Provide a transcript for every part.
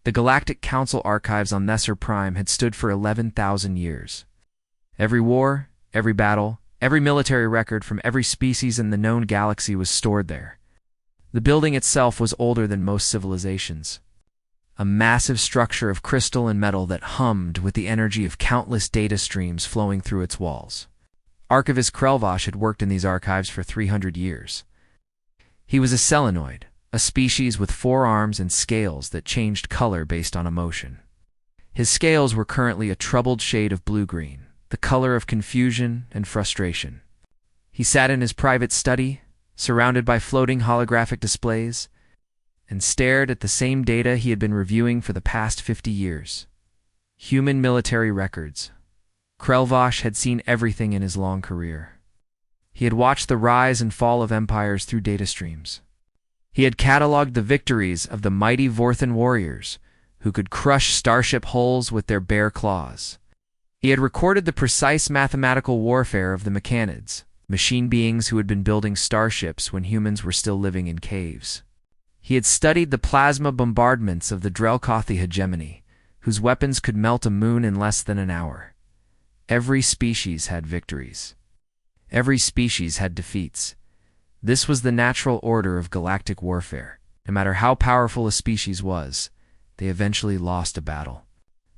The Galactic Council archives on Nesser Prime had stood for 11,000 years. Every war, every battle, every military record from every species in the known galaxy was stored there. The building itself was older than most civilizations. A massive structure of crystal and metal that hummed with the energy of countless data streams flowing through its walls. Archivist Krelvosh had worked in these archives for 300 years. He was a selenoid, a species with 4 arms and scales that changed color based on emotion. His scales were currently a troubled shade of blue-green, the color of confusion and frustration. He sat in his private study, surrounded by floating holographic displays, and stared at the same data he had been reviewing for the past 50 years. Human military records. Krelvosh had seen everything in his long career. He had watched the rise and fall of empires through data streams. He had cataloged the victories of the mighty Vorthan warriors, who could crush starship hulls with their bare claws. He had recorded the precise mathematical warfare of the mechanids, machine beings who had been building starships when humans were still living in caves. He had studied the plasma bombardments of the Drelkothi hegemony, whose weapons could melt a moon in less than an hour. Every species had victories. Every species had defeats. This was the natural order of galactic warfare. No matter how powerful a species was, they eventually lost a battle.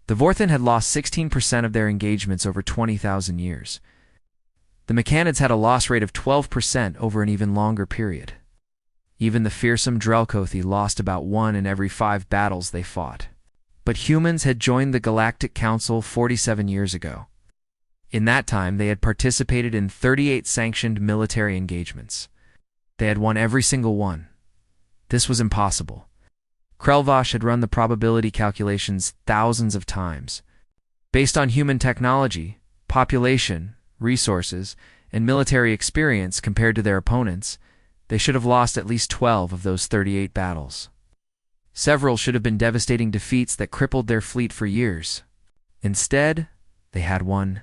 The Vorthan had lost 16% of their engagements over 20,000 years. The mechanids had a loss rate of 12% over an even longer period. Even the fearsome Drelkothi lost about 1 in every 5 battles they fought. But humans had joined the Galactic Council 47 years ago. In that time, they had participated in 38 sanctioned military engagements. They had won every single one. This was impossible. Krelvosh had run the probability calculations thousands of times. Based on human technology, population, resources, and military experience compared to their opponents, they should have lost at least 12 of those 38 battles. Several should have been devastating defeats that crippled their fleet for years. Instead, they had won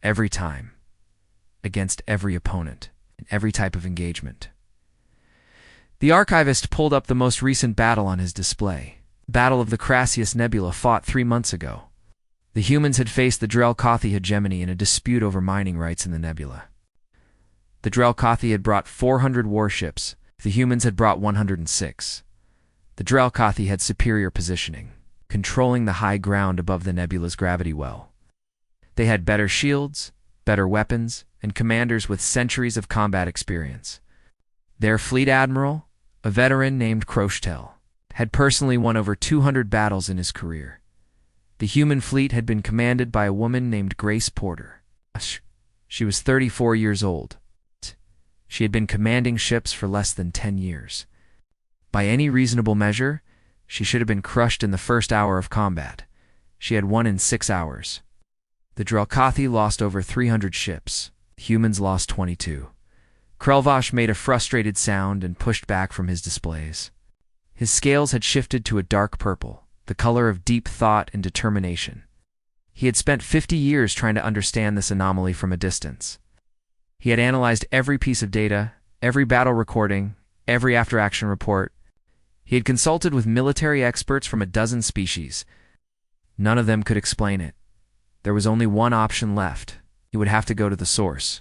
every time, against every opponent, in every type of engagement. The archivist pulled up the most recent battle on his display. Battle of the Crassius Nebula fought 3 months ago. The humans had faced the Drelkothi hegemony in a dispute over mining rights in the nebula. The Drelkothi had brought 400 warships. The humans had brought 106. The Drelkothi had superior positioning, controlling the high ground above the nebula's gravity well. They had better shields, better weapons, and commanders with centuries of combat experience. Their fleet admiral, a veteran named Kroshtel, had personally won over 200 battles in his career. The human fleet had been commanded by a woman named Grace Porter. She was 34 years old. She had been commanding ships for less than 10 years. By any reasonable measure, she should have been crushed in the first hour of combat. She had won in 6 hours. The Drelkothi lost over 300 ships. Humans lost 22. Krelvosh made a frustrated sound and pushed back from his displays. His scales had shifted to a dark purple, the color of deep thought and determination. He had spent 50 years trying to understand this anomaly from a distance. He had analyzed every piece of data, every battle recording, every after-action report. He had consulted with military experts from a dozen species. None of them could explain it. There was only one option left. He would have to go to the source.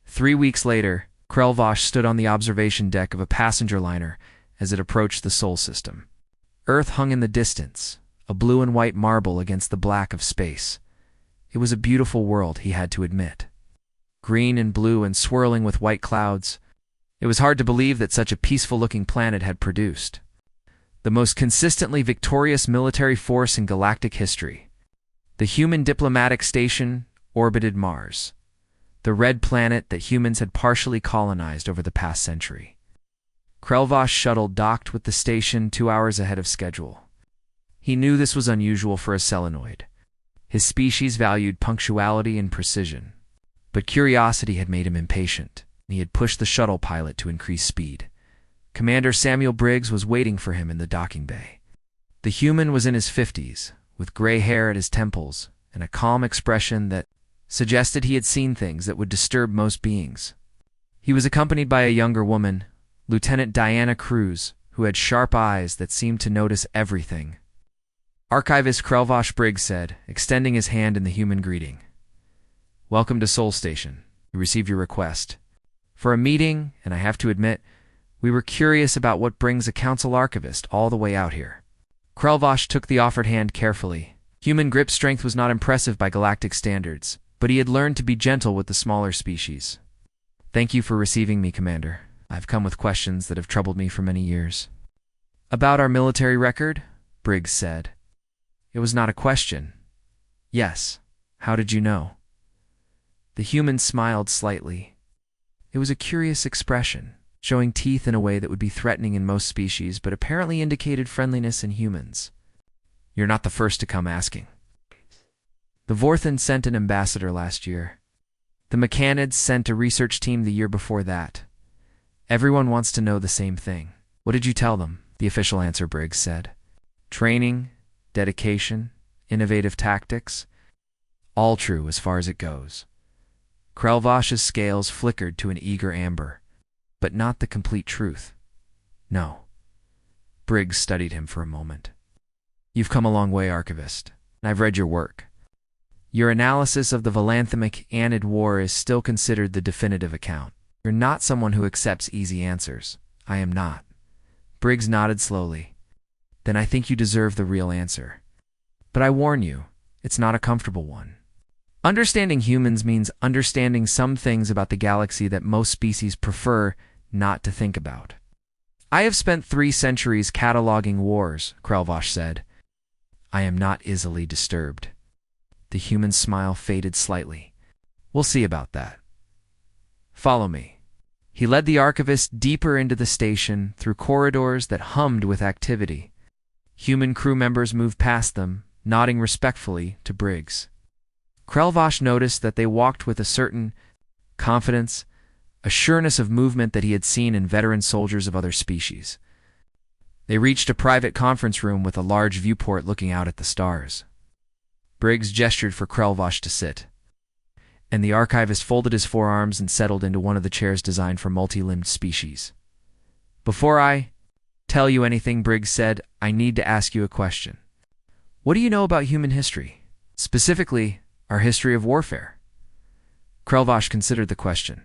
3 weeks later, Krelvosh stood on the observation deck of a passenger liner as it approached the Sol system. Earth hung in the distance, a blue and white marble against the black of space. It was a beautiful world, he had to admit. Green and blue and swirling with white clouds. It was hard to believe that such a peaceful-looking planet had produced the most consistently victorious military force in galactic history. The human diplomatic station orbited Mars, the red planet that humans had partially colonized over the past century. Krelvosh's shuttle docked with the station 2 hours ahead of schedule. He knew this was unusual for a selenoid. His species valued punctuality and precision. But curiosity had made him impatient. He had pushed the shuttle pilot to increase speed. Commander Samuel Briggs was waiting for him in the docking bay. The human was in his 50s, with gray hair at his temples and a calm expression that suggested he had seen things that would disturb most beings. He was accompanied by a younger woman, Lieutenant Diana Cruz, who had sharp eyes that seemed to notice everything. Archivist Krelvosh Briggs said, extending his hand in the human greeting. "Welcome to Sol Station. We received your request for a meeting, and I have to admit, we were curious about what brings a council archivist all the way out here." Krelvosh took the offered hand carefully. Human grip strength was not impressive by galactic standards, but he had learned to be gentle with the smaller species. "Thank you for receiving me, Commander. I've come with questions that have troubled me for many years." "About our military record?" Briggs said. It was not a question. "Yes. How did you know?" The human smiled slightly. It was a curious expression, showing teeth in a way that would be threatening in most species, but apparently indicated friendliness in humans. "You're not the first to come asking. The Vorthan sent an ambassador last year. The Mechanids sent a research team the year before that. Everyone wants to know the same thing." "What did you tell them?" The official answer, Briggs said. "Training, dedication, innovative tactics. All true as far as it goes." Krelvosh's scales flickered to an eager amber. "But not the complete truth." "No." Briggs studied him for a moment. "You've come a long way, Archivist, and I've read your work. Your analysis of the Volanthemic Anid War is still considered the definitive account. You're not someone who accepts easy answers. I am not." Briggs nodded slowly. "Then I think you deserve the real answer. But I warn you, it's not a comfortable one. Understanding humans means understanding some things about the galaxy that most species prefer not to think about." "I have spent 3 centuries cataloging wars," Krelvosh said. "I am not easily disturbed." The human smile faded slightly. "We'll see about that. Follow me." He led the archivist deeper into the station, through corridors that hummed with activity. Human crew members moved past them, nodding respectfully to Briggs. Krelvosh noticed that they walked with a certain confidence, a sureness of movement that he had seen in veteran soldiers of other species. They reached a private conference room with a large viewport looking out at the stars. Briggs gestured for Krelvosh to sit, and the archivist folded his forearms and settled into one of the chairs designed for multi-limbed species. "Before I tell you anything," Briggs said, "I need to ask you a question. What do you know about human history? Specifically, our history of warfare?" Krelvosh considered the question.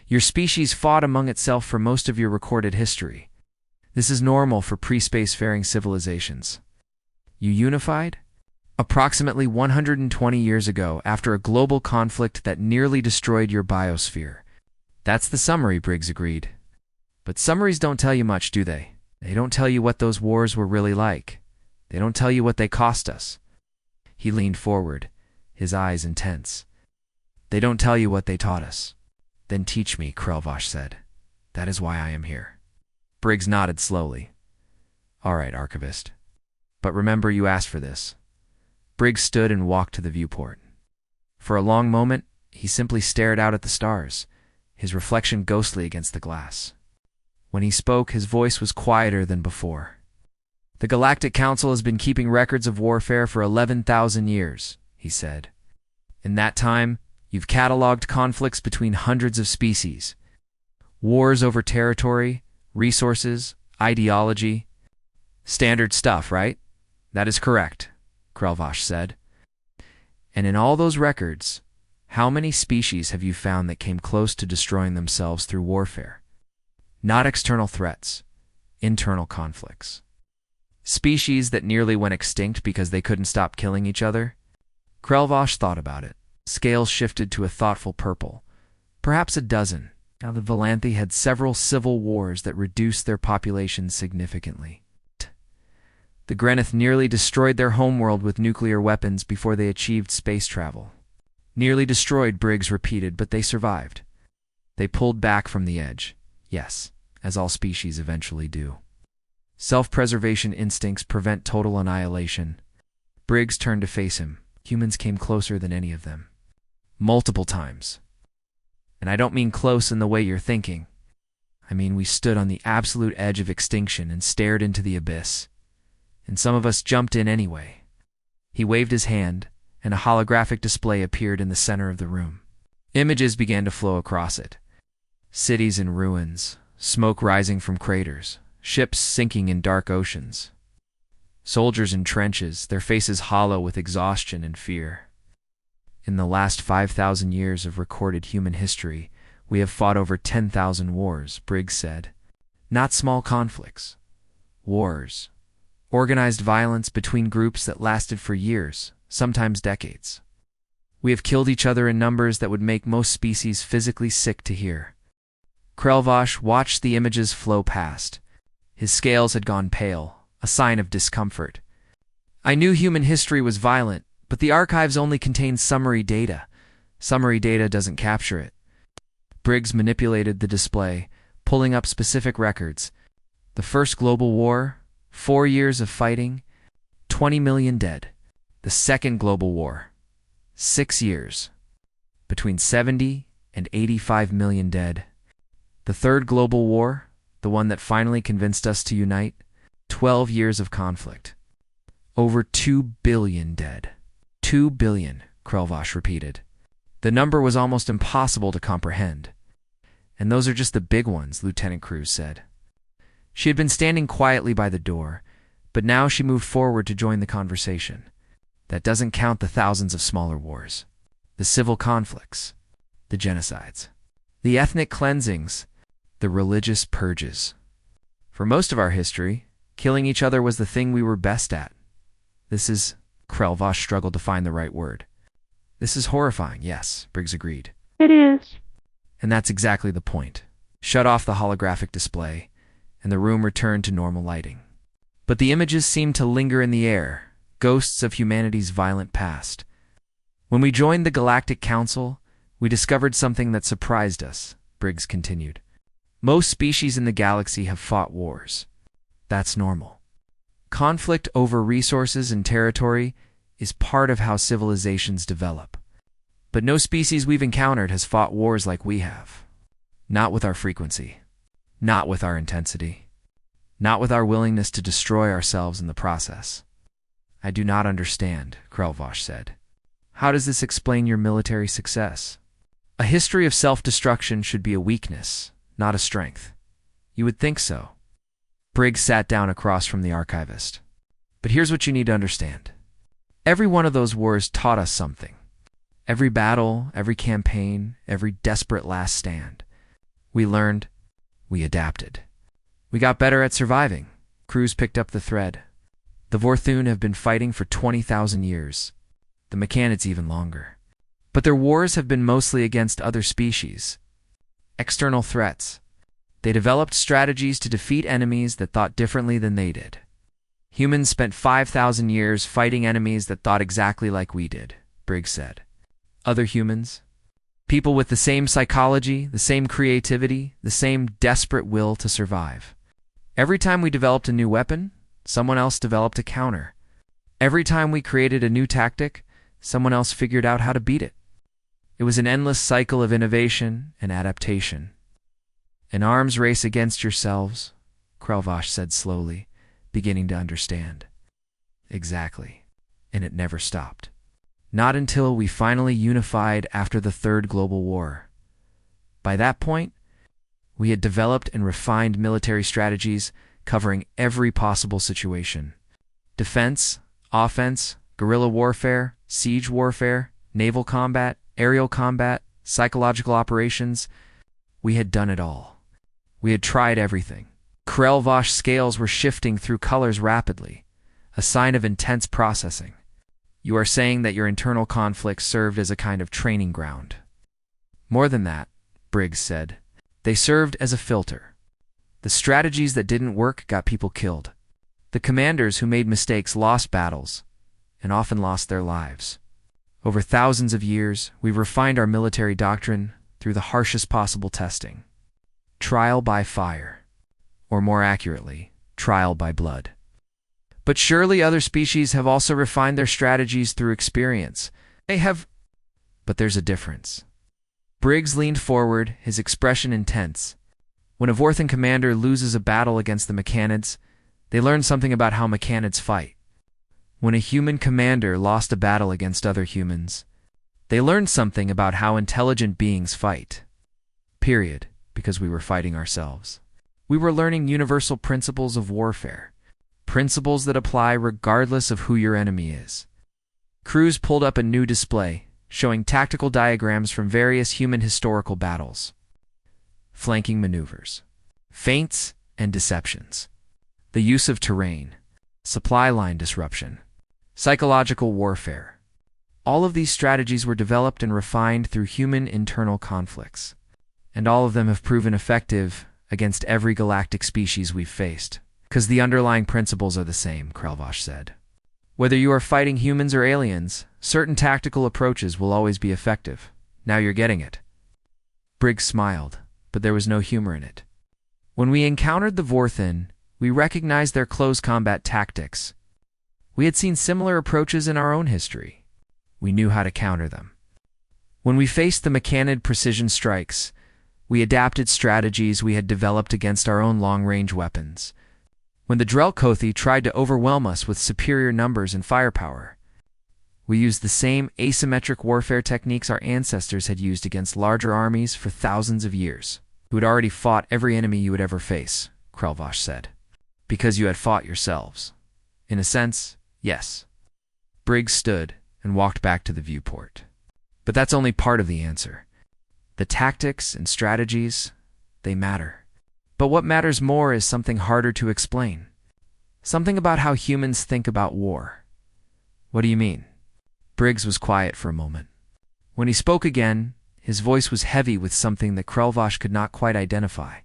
"Your species fought among itself for most of your recorded history. This is normal for pre-spacefaring civilizations. You unified? Approximately 120 years ago, after a global conflict that nearly destroyed your biosphere." "That's the summary," Briggs agreed. "But summaries don't tell you much, do they? They don't tell you what those wars were really like. They don't tell you what they cost us." He leaned forward, his eyes intense. "They don't tell you what they taught us." "Then teach me," Krelvosh said. "That is why I am here." Briggs nodded slowly. "All right, Archivist. But remember, you asked for this." Briggs stood and walked to the viewport. For a long moment, he simply stared out at the stars, his reflection ghostly against the glass. When he spoke, his voice was quieter than before. "The Galactic Council has been keeping records of warfare for 11,000 years, he said. "In that time, you've cataloged conflicts between hundreds of species. Wars over territory, resources, ideology. Standard stuff, right?" "That is correct," Krelvosh said. "And in all those records, how many species have you found that came close to destroying themselves through warfare? Not external threats, internal conflicts. Species that nearly went extinct because they couldn't stop killing each other?" Krelvosh thought about it. Scales shifted to a thoughtful purple. Perhaps a dozen. Now the Volanthi had several civil wars that reduced their population significantly. The Greneth nearly destroyed their homeworld with nuclear weapons before they achieved space travel. "Nearly destroyed," Briggs repeated, "but they survived. They pulled back from the edge. Yes, as all species eventually do. Self-preservation instincts prevent total annihilation." Briggs turned to face him. "Humans came closer than any of them. Multiple times. And I don't mean close in the way you're thinking. I mean we stood on the absolute edge of extinction and stared into the abyss. And some of us jumped in anyway." He waved his hand, and a holographic display appeared in the center of the room. Images began to flow across it. Cities in ruins, smoke rising from craters, ships sinking in dark oceans. Soldiers in trenches, their faces hollow with exhaustion and fear. In the last 5,000 years of recorded human history, we have fought over 10,000 wars, Briggs said. Not small conflicts. Wars. Organized violence between groups that lasted for years, sometimes decades. We have killed each other in numbers that would make most species physically sick to hear. Krelvosh watched the images flow past. His scales had gone pale, a sign of discomfort. I knew human history was violent, but the archives only contain summary data. Summary data doesn't capture it. Briggs manipulated the display, pulling up specific records. The First Global War, 4 years of fighting, 20 million dead. The Second Global War, 6 years, between 70 and 85 million dead. The Third Global War, the one that finally convinced us to unite, 12 years of conflict. Over 2 billion dead. 2 billion, Krelvosh repeated. The number was almost impossible to comprehend. And those are just the big ones, Lieutenant Cruz said. She had been standing quietly by the door, but now she moved forward to join the conversation. That doesn't count the thousands of smaller wars, the civil conflicts, the genocides, the ethnic cleansings, the religious purges. For most of our history, killing each other was the thing we were best at. Krelvosh struggled to find the right word. This is horrifying, yes, Briggs agreed. It is. And that's exactly the point. Shut off the holographic display, and the room returned to normal lighting. But the images seemed to linger in the air, ghosts of humanity's violent past. When we joined the Galactic Concil, we discovered something that surprised us, Briggs continued. Most species in the galaxy have fought wars. That's normal. Conflict over resources and territory is part of how civilizations develop. But no species we've encountered has fought wars like we have. Not with our frequency. Not with our intensity. Not with our willingness to destroy ourselves in the process. I do not understand, Krelvosh said. How does this explain your military success? A history of self-destruction should be a weakness, not a strength. You would think so. Briggs sat down across from the archivist. But here's what you need to understand. Every one of those wars taught us something. Every battle, every campaign, every desperate last stand. We learned, we adapted. We got better at surviving. Cruz picked up the thread. The Vorthun have been fighting for 20,000 years. The Mechanids even longer. But their wars have been mostly against other species. External threats. They developed strategies to defeat enemies that thought differently than they did. Humans spent 5,000 years fighting enemies that thought exactly like we did, Briggs said. Other humans? People with the same psychology, the same creativity, the same desperate will to survive. Every time we developed a new weapon, someone else developed a counter. Every time we created a new tactic, someone else figured out how to beat it. It was an endless cycle of innovation and adaptation. An arms race against yourselves, Krelvosh said slowly, beginning to understand. Exactly. And it never stopped. Not until we finally unified after the Third Global War. By that point, we had developed and refined military strategies covering every possible situation. Defense, offense, guerrilla warfare, siege warfare, naval combat, aerial combat, psychological operations. We had done it all. We had tried everything. Krelvosh's scales were shifting through colors rapidly, a sign of intense processing. You are saying that your internal conflicts served as a kind of training ground. More than that, Briggs said. They served as a filter. The strategies that didn't work got people killed. The commanders who made mistakes lost battles, and often lost their lives. Over thousands of years, we've refined our military doctrine through the harshest possible testing. Trial by fire. Or more accurately, trial by blood. But surely other species have also refined their strategies through experience. But there's a difference. Briggs leaned forward, his expression intense. When a Vorthan commander loses a battle against the Mechanids, they learn something about how Mechanids fight. When a human commander lost a battle against other humans, they learned something about how intelligent beings fight. Period, because we were fighting ourselves. We were learning universal principles of warfare, principles that apply regardless of who your enemy is. Crews pulled up a new display, showing tactical diagrams from various human historical battles, flanking maneuvers, feints, and deceptions, the use of terrain, supply line disruption, psychological warfare. All of these strategies were developed and refined through human internal conflicts, and all of them have proven effective against every galactic species we've faced, because the underlying principles are the same, Krelvosh said. Whether you are fighting humans or aliens, certain tactical approaches will always be effective. Now you're getting it. Briggs smiled, but there was no humor in it. When we encountered the Vorthin, we recognized their close combat tactics. We had seen similar approaches in our own history. We knew how to counter them. When we faced the Mechanid precision strikes, we adapted strategies we had developed against our own long-range weapons. When the Drelkothi tried to overwhelm us with superior numbers and firepower, we used the same asymmetric warfare techniques our ancestors had used against larger armies for thousands of years. You had already fought every enemy you would ever face, Krelvosh said. Because you had fought yourselves. In a sense, yes. Briggs stood and walked back to the viewport. But that's only part of the answer. The tactics and strategies, they matter. But what matters more is something harder to explain. Something about how humans think about war. What do you mean? Briggs was quiet for a moment. When he spoke again, his voice was heavy with something that Krelvosh could not quite identify.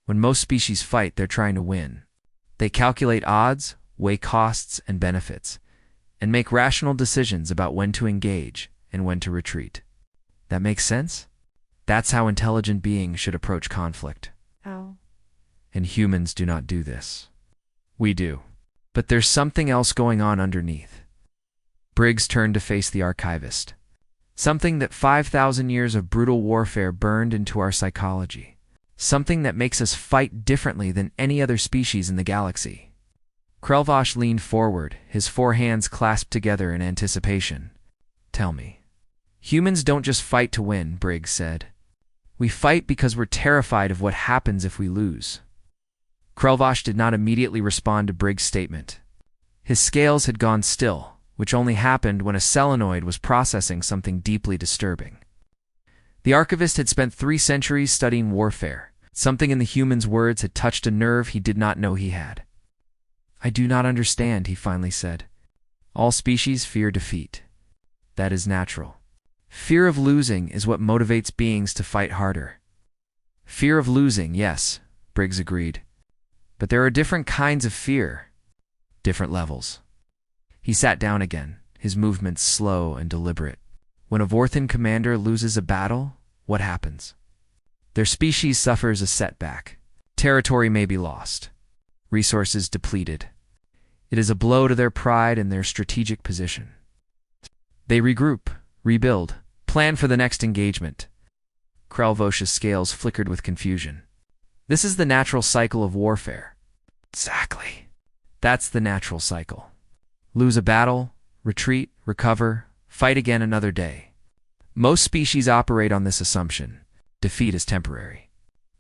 When most species fight, they're trying to win. They calculate odds, weigh costs and benefits, and make rational decisions about when to engage and when to retreat. That makes sense? That's how intelligent beings should approach conflict. How? And humans do not do this. We do. But there's something else going on underneath. Briggs turned to face the archivist. Something that 5,000 years of brutal warfare burned into our psychology. Something that makes us fight differently than any other species in the galaxy. Krelvosh leaned forward, his four hands clasped together in anticipation. Tell me. Humans don't just fight to win, Briggs said. We fight because we're terrified of what happens if we lose. Krelvosh did not immediately respond to Briggs' statement. His scales had gone still, which only happened when a selenoid was processing something deeply disturbing. The archivist had spent 3 centuries studying warfare. Something in the human's words had touched a nerve he did not know he had. I do not understand, he finally said. All species fear defeat. That is natural. Fear of losing is what motivates beings to fight harder. Fear of losing, yes, Briggs agreed. But there are different kinds of fear. Different levels. He sat down again, his movements slow and deliberate. When a Vorthin commander loses a battle, what happens? Their species suffers a setback. Territory may be lost. Resources depleted. It is a blow to their pride and their strategic position. They regroup, rebuild, plan for the next engagement. Krelvosh's scales flickered with confusion. This is the natural cycle of warfare. Exactly. That's the natural cycle. Lose a battle, retreat, recover, fight again another day. Most species operate on this assumption. Defeat is temporary.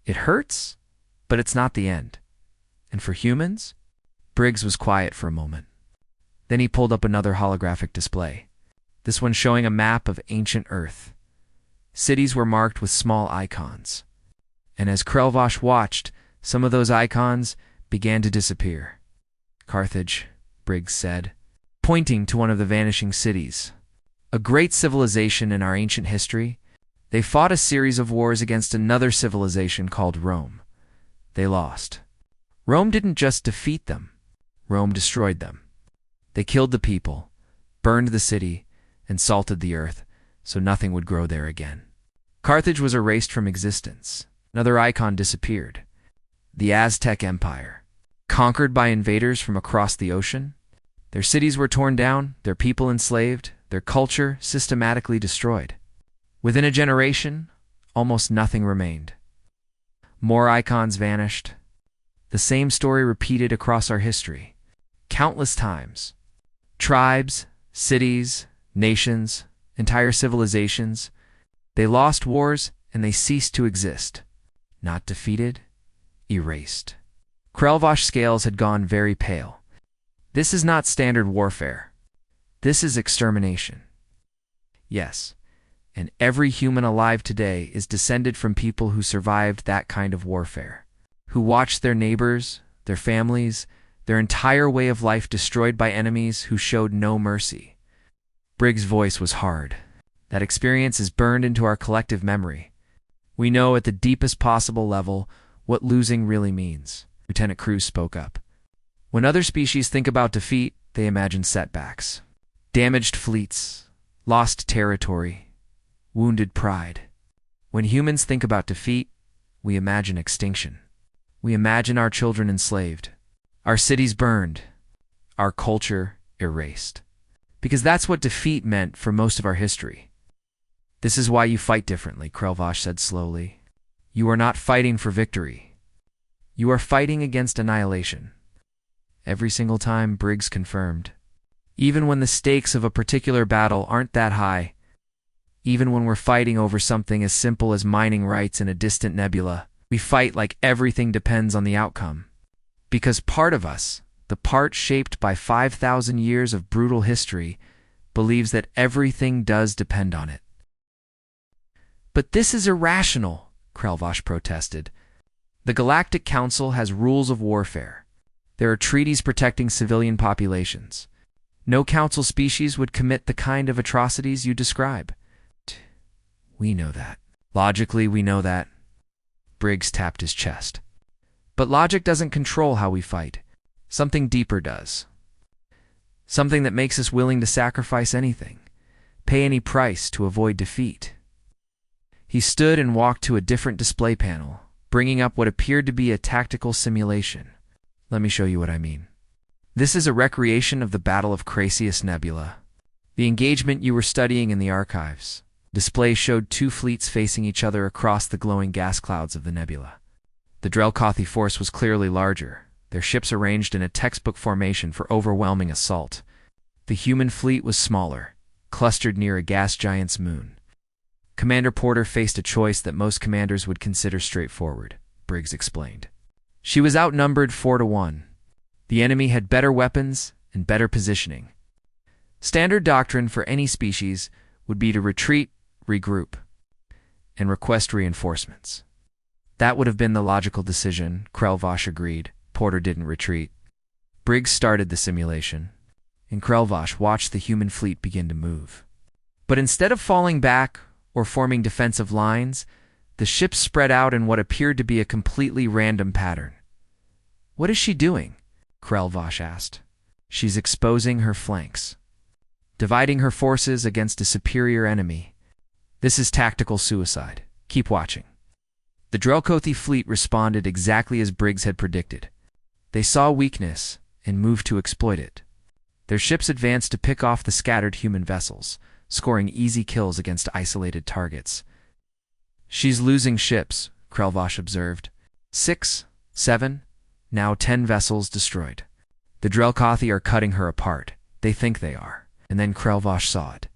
It hurts, but it's not the end. And for humans? Briggs was quiet for a moment. Then he pulled up another holographic display, this one showing a map of ancient Earth. Cities were marked with small icons. And as Krelvosh watched, some of those icons began to disappear. Carthage, Briggs said, pointing to one of the vanishing cities. A great civilization in our ancient history. They fought a series of wars against another civilization called Rome. They lost. Rome didn't just defeat them. Rome destroyed them. They killed the people, burned the city, and salted the earth, so nothing would grow there again. Carthage was erased from existence. Another icon disappeared. The Aztec Empire. Conquered by invaders from across the ocean, their cities were torn down, their people enslaved, their culture systematically destroyed. Within a generation, almost nothing remained. More icons vanished. The same story repeated across our history, countless times. Tribes, cities, nations, entire civilizations, they lost wars and they ceased to exist. Not defeated, erased. Krelvosh's scales had gone very pale. This is not standard warfare. This is extermination. Yes, and every human alive today is descended from people who survived that kind of warfare, who watched their neighbors, their families, their entire way of life destroyed by enemies who showed no mercy. Briggs' voice was hard. That experience is burned into our collective memory. We know at the deepest possible level what losing really means. Lieutenant Cruz spoke up. When other species think about defeat, they imagine setbacks. Damaged fleets, lost territory, wounded pride. When humans think about defeat, we imagine extinction. We imagine our children enslaved, our cities burned, our culture erased. Because that's what defeat meant for most of our history. This is why you fight differently, Krelvosh said slowly. You are not fighting for victory. You are fighting against annihilation. Every single time, Briggs confirmed. Even when the stakes of a particular battle aren't that high, even when we're fighting over something as simple as mining rights in a distant nebula, we fight like everything depends on the outcome. Because part of us, the part shaped by 5,000 years of brutal history, believes that everything does depend on it. But this is irrational, Krelvosh protested. The Galactic Council has rules of warfare. There are treaties protecting civilian populations. No council species would commit the kind of atrocities you describe. We know that. Logically, we know that. Briggs tapped his chest. But logic doesn't control how we fight. Something deeper does. Something that makes us willing to sacrifice anything, pay any price to avoid defeat. He stood and walked to a different display panel, bringing up what appeared to be a tactical simulation. Let me show you what I mean. This is a recreation of the Battle of Crassius Nebula, the engagement you were studying in the archives. Display showed two fleets facing each other across the glowing gas clouds of the nebula. The Drelkothi force was clearly larger, their ships arranged in a textbook formation for overwhelming assault. The human fleet was smaller, clustered near a gas giant's moon. Commander Porter faced a choice that most commanders would consider straightforward, Briggs explained. She was outnumbered 4-1. The enemy had better weapons and better positioning. Standard doctrine for any species would be to retreat, regroup, and request reinforcements. That would have been the logical decision, Krelvosh agreed. Porter didn't retreat. Briggs started the simulation, and Krelvosh watched the human fleet begin to move. But instead of falling back or forming defensive lines, the ships spread out in what appeared to be a completely random pattern. What is she doing? Krelvosh asked. She's exposing her flanks, dividing her forces against a superior enemy. This is tactical suicide. Keep watching. The Drelkothi fleet responded exactly as Briggs had predicted. They saw weakness and moved to exploit it. Their ships advanced to pick off the scattered human vessels, scoring easy kills against isolated targets. She's losing ships, Krelvosh observed. 6, 7, now 10 vessels destroyed. The Drelkothi are cutting her apart. They think they are. And then Krelvosh saw it.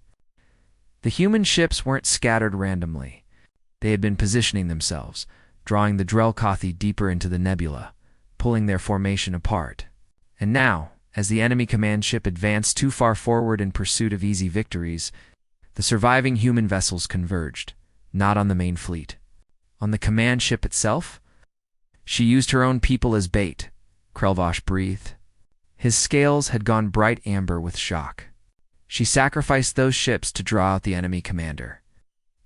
The human ships weren't scattered randomly. They had been positioning themselves, drawing the Drelkothi deeper into the nebula, pulling their formation apart. And now, as the enemy command ship advanced too far forward in pursuit of easy victories, the surviving human vessels converged, not on the main fleet. On the command ship itself? She used her own people as bait, Krelvosh breathed. His scales had gone bright amber with shock. She sacrificed those ships to draw out the enemy commander.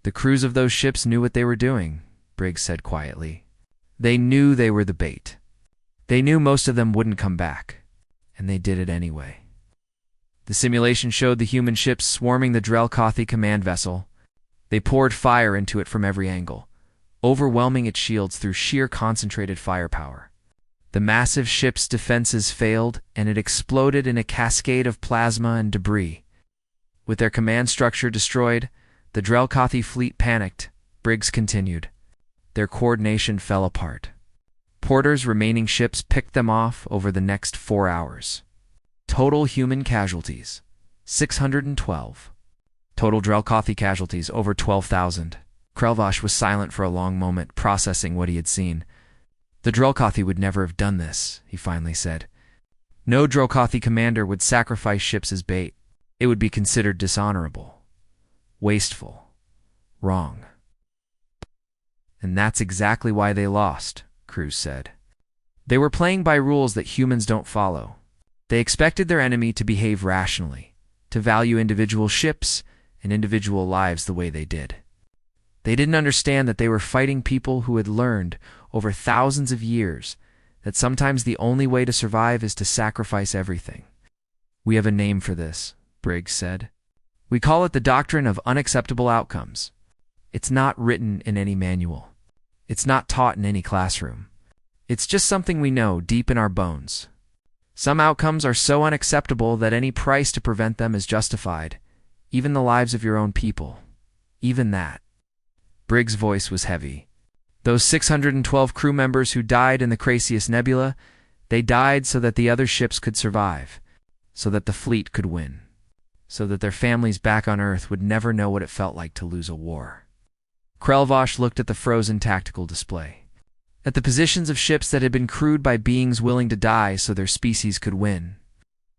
The crews of those ships knew what they were doing, Briggs said quietly. They knew they were the bait. They knew most of them wouldn't come back. And they did it anyway. The simulation showed the human ships swarming the Drelkothi command vessel. They poured fire into it from every angle, overwhelming its shields through sheer concentrated firepower. The massive ship's defenses failed, and it exploded in a cascade of plasma and debris. With their command structure destroyed, the Drelkothi fleet panicked, Briggs continued. Their coordination fell apart. Porter's remaining ships picked them off over the next 4 hours. Total human casualties, 612. Total Drelkothi casualties, over 12,000. Krelvosh was silent for a long moment, processing what he had seen. The Drolkothi would never have done this, he finally said. No Drolkothi commander would sacrifice ships as bait. It would be considered dishonorable, wasteful, wrong. And that's exactly why they lost, Cruz said. They were playing by rules that humans don't follow. They expected their enemy to behave rationally, to value individual ships and individual lives the way they did. They didn't understand that they were fighting people who had learned over thousands of years that sometimes the only way to survive is to sacrifice everything. We have a name for this, Briggs said. We call it the doctrine of unacceptable outcomes. It's not written in any manual. It's not taught in any classroom. It's just something we know deep in our bones. Some outcomes are so unacceptable that any price to prevent them is justified, even the lives of your own people. Even that. Briggs' voice was heavy. Those 612 crew members who died in the Crassius Nebula, they died so that the other ships could survive, so that the fleet could win, so that their families back on Earth would never know what it felt like to lose a war. Krelvosh looked at the frozen tactical display, at the positions of ships that had been crewed by beings willing to die so their species could win.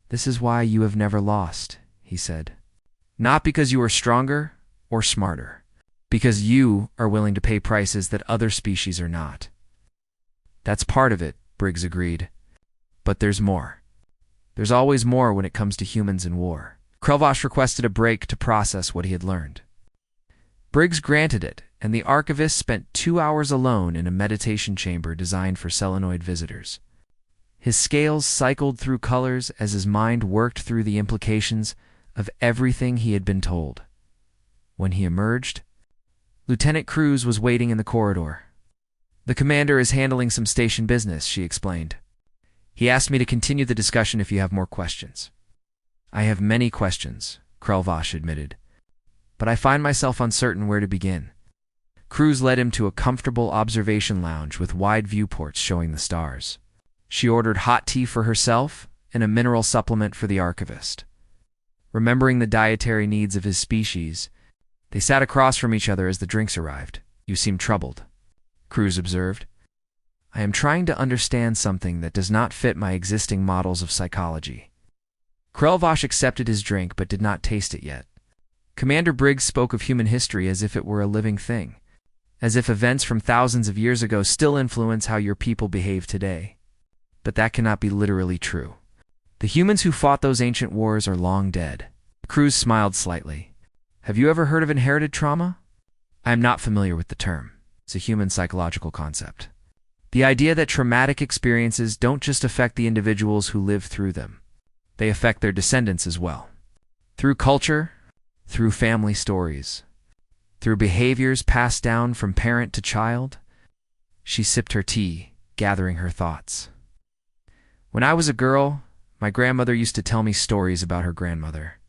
This is why you have never lost, he said. Not because you are stronger or smarter, because you are willing to pay prices that other species are not. That's part of it, Briggs agreed. But there's more. There's always more when it comes to humans in war. Krelvosh requested a break to process what he had learned. Briggs granted it, and the archivist spent 2 hours alone in a meditation chamber designed for selenoid visitors. His scales cycled through colors as his mind worked through the implications of everything he had been told. When he emerged, Lieutenant Cruz was waiting in the corridor. The commander is handling some station business, she explained. He asked me to continue the discussion if you have more questions. I have many questions, Krelvosh admitted, but I find myself uncertain where to begin. Cruz led him to a comfortable observation lounge with wide viewports showing the stars. She ordered hot tea for herself and a mineral supplement for the archivist. Remembering the dietary needs of his species, they sat across from each other as the drinks arrived. You seem troubled, Cruz observed. I am trying to understand something that does not fit my existing models of psychology. Krelvosh accepted his drink but did not taste it yet. Commander Briggs spoke of human history as if it were a living thing, as if events from thousands of years ago still influence how your people behave today. But that cannot be literally true. The humans who fought those ancient wars are long dead. Cruz smiled slightly. Have you ever heard of inherited trauma? I am not familiar with the term. It's a human psychological concept. The idea that traumatic experiences don't just affect the individuals who live through them. They affect their descendants as well. Through culture, through family stories, through behaviors passed down from parent to child. She sipped her tea, gathering her thoughts. When I was a girl, my grandmother used to tell me stories about her grandmother.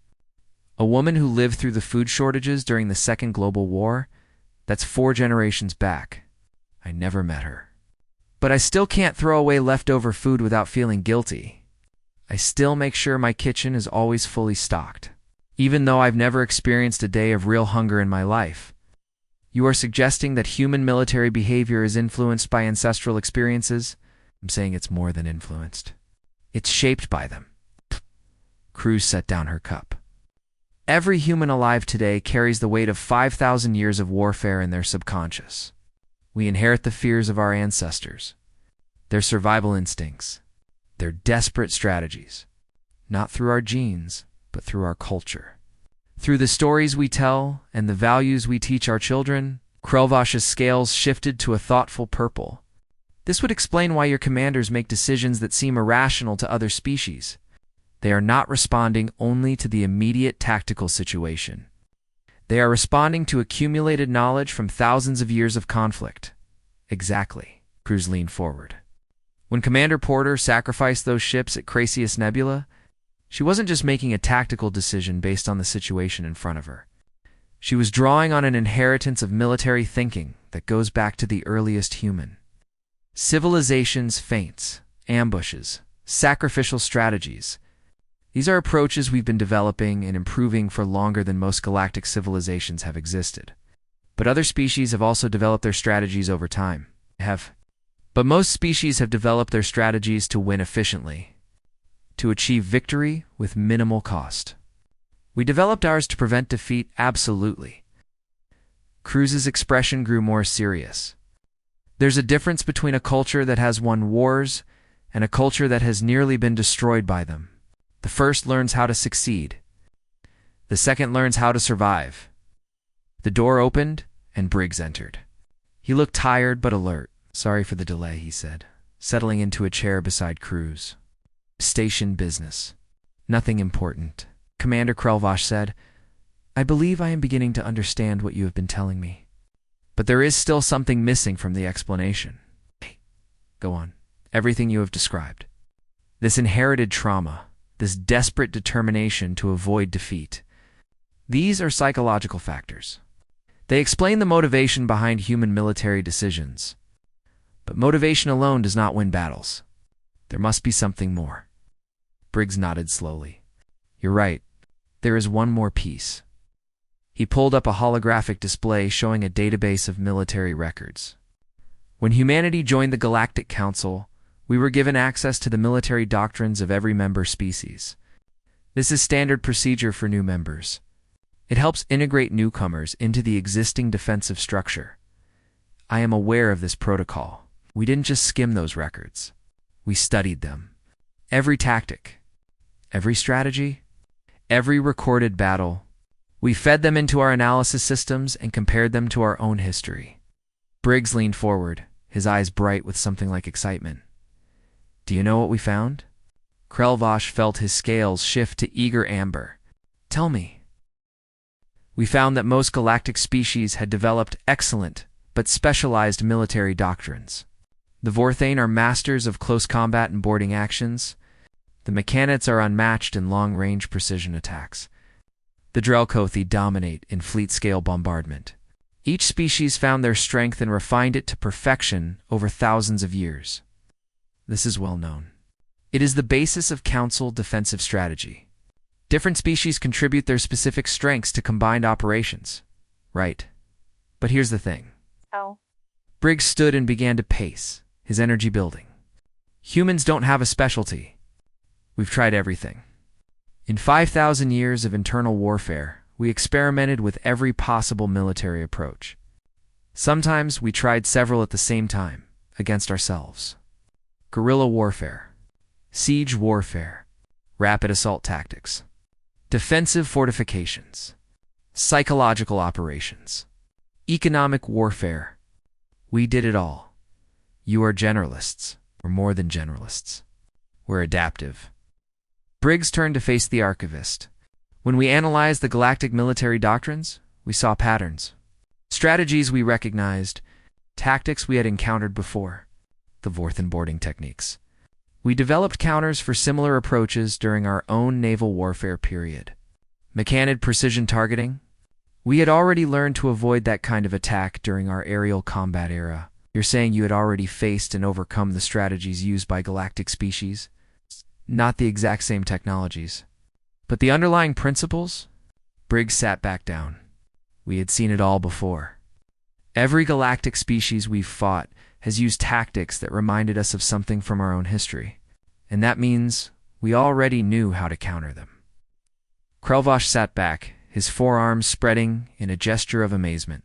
A woman who lived through the food shortages during the Second Global War, that's 4 generations back. I never met her. But I still can't throw away leftover food without feeling guilty. I still make sure my kitchen is always fully stocked, even though I've never experienced a day of real hunger in my life. You are suggesting that human military behavior is influenced by ancestral experiences? I'm saying it's more than influenced. It's shaped by them. Cruz set down her cup. Every human alive today carries the weight of 5,000 years of warfare in their subconscious. We inherit the fears of our ancestors, their survival instincts, their desperate strategies, not through our genes, but through our culture. Through the stories we tell and the values we teach our children. Krelvosh's scales shifted to a thoughtful purple. This would explain why your commanders make decisions that seem irrational to other species. They are not responding only to the immediate tactical situation. They are responding to accumulated knowledge from thousands of years of conflict. Exactly. Cruz leaned forward. When Commander Porter sacrificed those ships at Crassius Nebula, she wasn't just making a tactical decision based on the situation in front of her. She was drawing on an inheritance of military thinking that goes back to the earliest human. Civilization's feints, ambushes, sacrificial strategies. These are approaches we've been developing and improving for longer than most galactic civilizations have existed. But other species have also developed their strategies over time. But most species have developed their strategies to win efficiently, to achieve victory with minimal cost. We developed ours to prevent defeat absolutely. Cruz's expression grew more serious. There's a difference between a culture that has won wars and a culture that has nearly been destroyed by them. The first learns how to succeed. The second learns how to survive. The door opened, and Briggs entered. He looked tired but alert. "Sorry for the delay," he said, settling into a chair beside Cruz. "Station business. Nothing important," Commander Krelvosh said. "I believe I am beginning to understand what you have been telling me. But there is still something missing from the explanation." "Go on. Everything you have described. This inherited trauma, this desperate determination to avoid defeat. These are psychological factors. They explain the motivation behind human military decisions. But motivation alone does not win battles. There must be something more." Briggs nodded slowly. "You're right. There is one more piece." He pulled up a holographic display showing a database of military records. When humanity joined the Galactic Council, we were given access to the military doctrines of every member species. This is standard procedure for new members. It helps integrate newcomers into the existing defensive structure. I am aware of this protocol. We didn't just skim those records. We studied them. Every tactic, every strategy, every recorded battle. We fed them into our analysis systems and compared them to our own history. Briggs leaned forward, his eyes bright with something like excitement. "Do you know what we found?" Krelvosh felt his scales shift to eager amber. "Tell me." "We found that most galactic species had developed excellent but specialized military doctrines. The Vorthane are masters of close combat and boarding actions. The Mechanids are unmatched in long-range precision attacks. The Drelkothi dominate in fleet-scale bombardment. Each species found their strength and refined it to perfection over thousands of years. This is well known. It is the basis of Council defensive strategy. Different species contribute their specific strengths to combined operations. Right. But here's the thing." Oh. Briggs stood and began to pace, his energy building. "Humans don't have a specialty. We've tried everything. In 5,000 years of internal warfare, we experimented with every possible military approach. Sometimes we tried several at the same time, against ourselves. Guerrilla warfare, siege warfare, rapid assault tactics, defensive fortifications, psychological operations, economic warfare. We did it all. You are generalists. We're more than generalists. We're adaptive." Briggs turned to face the archivist. "When we analyzed the galactic military doctrines, we saw patterns. Strategies we recognized, tactics we had encountered before, the Vorthan boarding techniques. We developed counters for similar approaches during our own naval warfare period. Mechanid precision targeting. We had already learned to avoid that kind of attack during our aerial combat era." "You're saying you had already faced and overcome the strategies used by galactic species? Not the exact same technologies, but the underlying principles?" Briggs sat back down. "We had seen it all before. Every galactic species we've fought has used tactics that reminded us of something from our own history, and that means we already knew how to counter them." Krelvosh sat back, his forearms spreading in a gesture of amazement.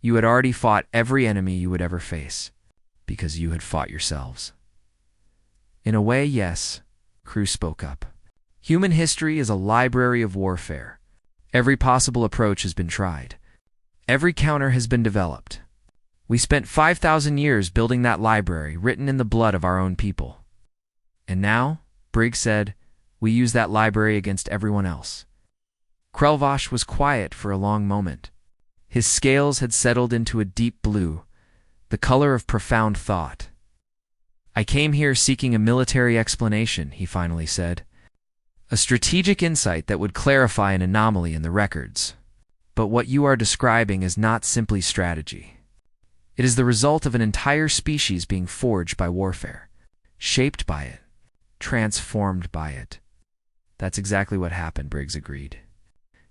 "You had already fought every enemy you would ever face, because you had fought yourselves." "In a way, yes," Cruz spoke up. "Human history is a library of warfare. Every possible approach has been tried. Every counter has been developed. We spent 5,000 years building that library, written in the blood of our own people. And now," Briggs said, "we use that library against everyone else." Krelvosh was quiet for a long moment. His scales had settled into a deep blue, the color of profound thought. "I came here seeking a military explanation," he finally said. "A strategic insight that would clarify an anomaly in the records. But what you are describing is not simply strategy. It is the result of an entire species being forged by warfare, shaped by it, transformed by it." "That's exactly what happened," Briggs agreed.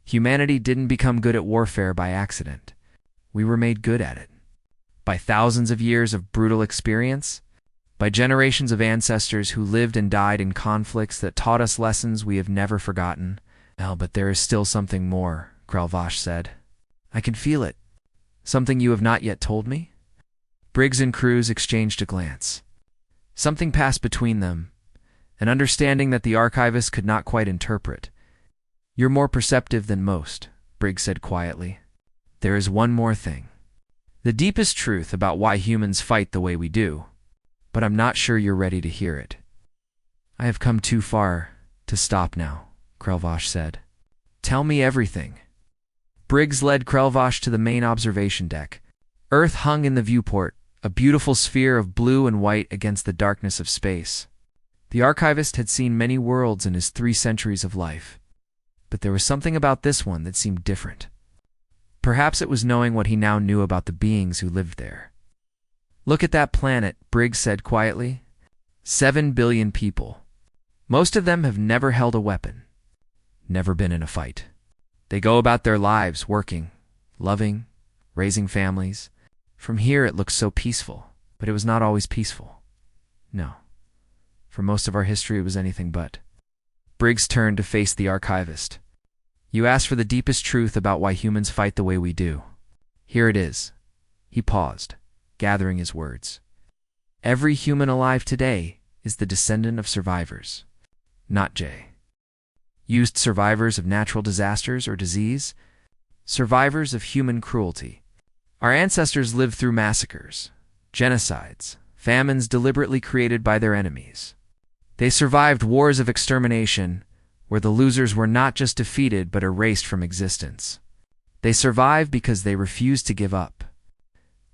"Humanity didn't become good at warfare by accident. We were made good at it. By thousands of years of brutal experience, by generations of ancestors who lived and died in conflicts that taught us lessons we have never forgotten. But there is still something more, Krelvash said. I can feel it. Something you have not yet told me? Briggs and Cruz exchanged a glance. Something passed between them, an understanding that the archivist could not quite interpret. You're more perceptive than most, Briggs said quietly. There is one more thing. The deepest truth about why humans fight the way we do, but I'm not sure you're ready to hear it. I have come too far to stop now, Krelvash said. Tell me everything. Briggs led Krelvash to the main observation deck. Earth hung in the viewport, a beautiful sphere of blue and white against the darkness of space. The archivist had seen many worlds in his 3 centuries of life, but there was something about this one that seemed different. Perhaps it was knowing what he now knew about the beings who lived there. Look at that planet, Briggs said quietly. 7 billion people. Most of them have never held a weapon, never been in a fight. They go about their lives working, loving, raising families. From here it looks so peaceful, but it was not always peaceful. No. For most of our history it was anything but. Briggs turned to face the archivist. You asked for the deepest truth about why humans fight the way we do. Here it is. He paused, gathering his words. Every human alive today is the descendant of survivors, not used survivors of natural disasters or disease, survivors of human cruelty. Our ancestors lived through massacres, genocides, famines deliberately created by their enemies. They survived wars of extermination, where the losers were not just defeated but erased from existence. They survived because they refused to give up,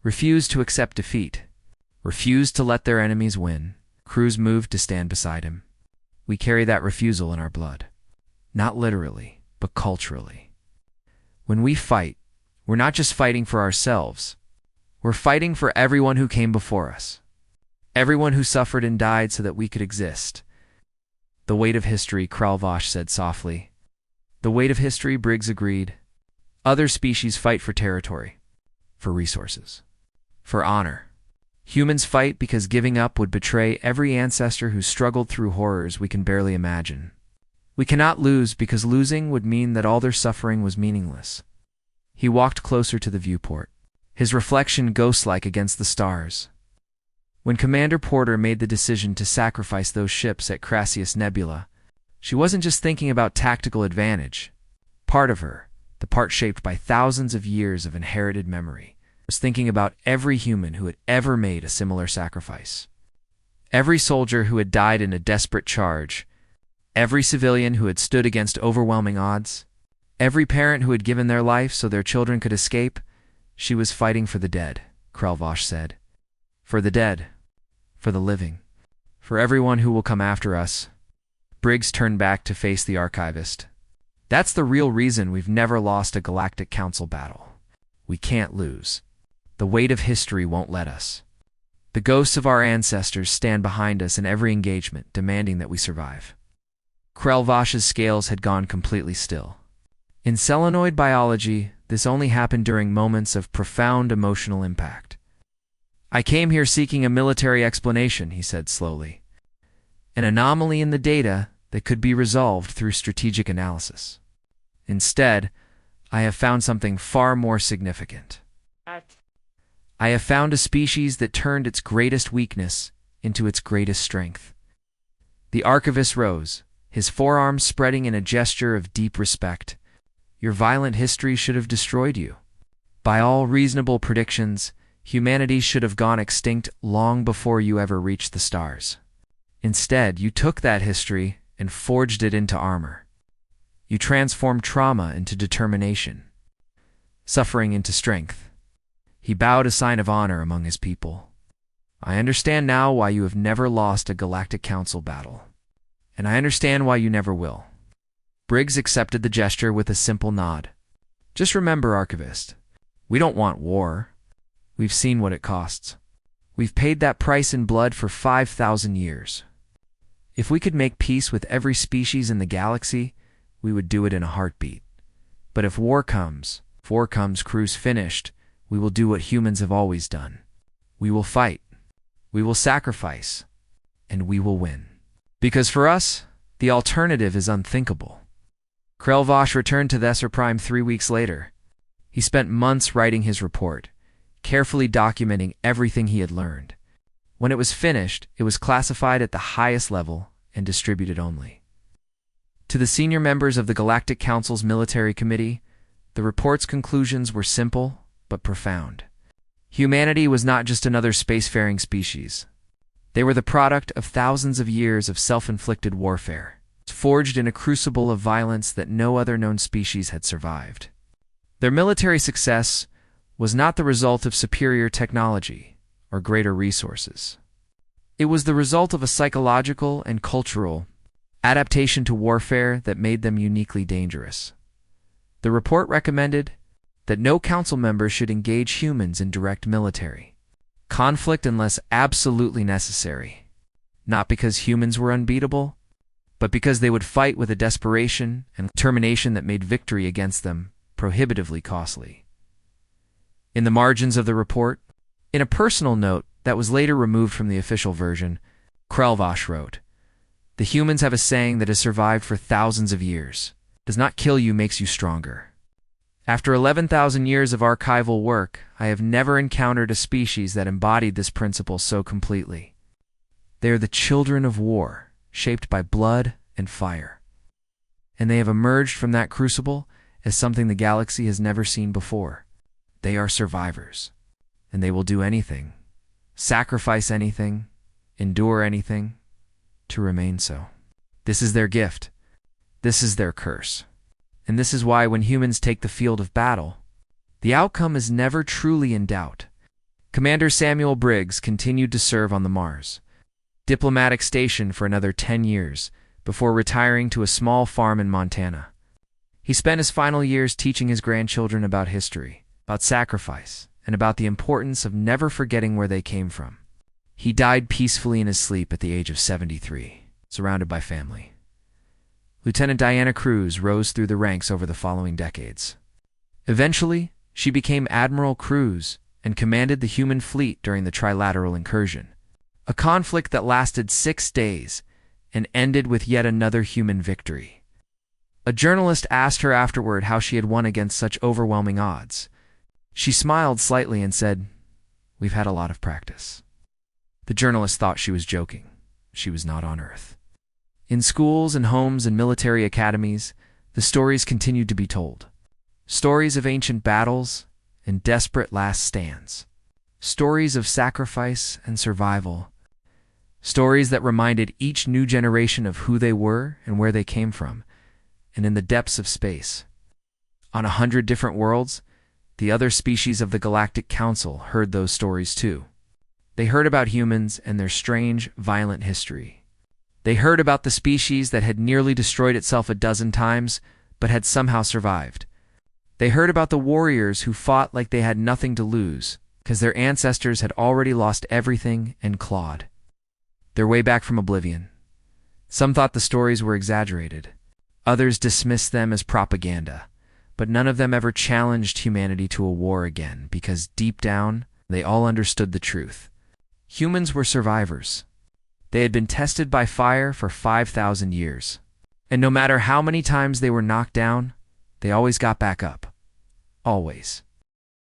refused to accept defeat, refused to let their enemies win. Cruz moved to stand beside him. We carry that refusal in our blood. Not literally, but culturally. When we fight, we're not just fighting for ourselves. We're fighting for everyone who came before us. Everyone who suffered and died so that we could exist. The weight of history, Kralvash said softly. The weight of history, Briggs agreed. Other species fight for territory, for resources, for honor. Humans fight because giving up would betray every ancestor who struggled through horrors we can barely imagine. We cannot lose because losing would mean that all their suffering was meaningless. He walked closer to the viewport, his reflection ghost-like against the stars. When Commander Porter made the decision to sacrifice those ships at Crassius Nebula, she wasn't just thinking about tactical advantage. Part of her, the part shaped by thousands of years of inherited memory, was thinking about every human who had ever made a similar sacrifice. Every soldier who had died in a desperate charge, every civilian who had stood against overwhelming odds, every parent who had given their life so their children could escape. She was fighting for the dead, Kralvash said. For the dead, for the living, for everyone who will come after us. Briggs turned back to face the archivist. That's the real reason we've never lost a Galactic Council battle. We can't lose. The weight of history won't let us. The ghosts of our ancestors stand behind us in every engagement, demanding that we survive. Krelvash's scales had gone completely still. In selenoid biology, this only happened during moments of profound emotional impact. I came here seeking a military explanation, he said slowly. An anomaly in the data that could be resolved through strategic analysis. Instead, I have found something far more significant. I have found a species that turned its greatest weakness into its greatest strength. The archivist rose, his forearms spreading in a gesture of deep respect. Your violent history should have destroyed you. By all reasonable predictions, humanity should have gone extinct long before you ever reached the stars. Instead, you took that history and forged it into armor. You transformed trauma into determination, suffering into strength. He bowed a sign of honor among his people. I understand now why you have never lost a Galactic Council battle. And I understand why you never will. Briggs accepted the gesture with a simple nod. Just remember, Archivist, we don't want war. We've seen what it costs. We've paid that price in blood for 5,000 years. If we could make peace with every species in the galaxy, we would do it in a heartbeat. But if war comes, Cruz finished, we will do what humans have always done. We will fight. We will sacrifice, and we will win. Because for us, the alternative is unthinkable. Krelvosh returned to the Esser Prime 3 weeks later. He spent months writing his report, carefully documenting everything he had learned. When it was finished, it was classified at the highest level and distributed only. To the senior members of the Galactic Council's military committee, the report's conclusions were simple but profound. Humanity was not just another spacefaring species. They were the product of thousands of years of self-inflicted warfare, forged in a crucible of violence that no other known species had survived. Their military success was not the result of superior technology or greater resources. It was the result of a psychological and cultural adaptation to warfare that made them uniquely dangerous. The report recommended that no council member should engage humans in direct military conflict unless absolutely necessary, not because humans were unbeatable, but because they would fight with a desperation and determination that made victory against them prohibitively costly. In the margins of the report, in a personal note that was later removed from the official version, Krelvosh wrote, "The humans have a saying that has survived for thousands of years. Does not kill you makes you stronger. After 11,000 years of archival work, I have never encountered a species that embodied this principle so completely. They are the children of war, shaped by blood and fire. And they have emerged from that crucible as something the galaxy has never seen before. They are survivors, and they will do anything, sacrifice anything, endure anything, to remain so. This is their gift. This is their curse. And this is why when humans take the field of battle, the outcome is never truly in doubt." Commander Samuel Briggs continued to serve on the Mars diplomatic station for another 10 years before retiring to a small farm in Montana. He spent his final years teaching his grandchildren about history, about sacrifice, and about the importance of never forgetting where they came from. He died peacefully in his sleep at the age of 73, surrounded by family. Lieutenant Diana Cruz rose through the ranks over the following decades. Eventually, she became Admiral Cruz and commanded the human fleet during the Trilateral Incursion, a conflict that lasted 6 days and ended with yet another human victory. A journalist asked her afterward how she had won against such overwhelming odds. She smiled slightly and said, "We've had a lot of practice." The journalist thought she was joking. She was not on Earth. In schools and homes and military academies, the stories continued to be told. Stories of ancient battles and desperate last stands. Stories of sacrifice and survival. Stories that reminded each new generation of who they were and where they came from, and in the depths of space. On 100 different worlds, the other species of the Galactic Council heard those stories too. They heard about humans and their strange, violent history. They heard about the species that had nearly destroyed itself a dozen times, but had somehow survived. They heard about the warriors who fought like they had nothing to lose, because their ancestors had already lost everything and clawed their way back from oblivion. Some thought the stories were exaggerated. Others dismissed them as propaganda, but none of them ever challenged humanity to a war again, because deep down, they all understood the truth. Humans were survivors. They had been tested by fire for 5,000 years. And no matter how many times they were knocked down, they always got back up. Always.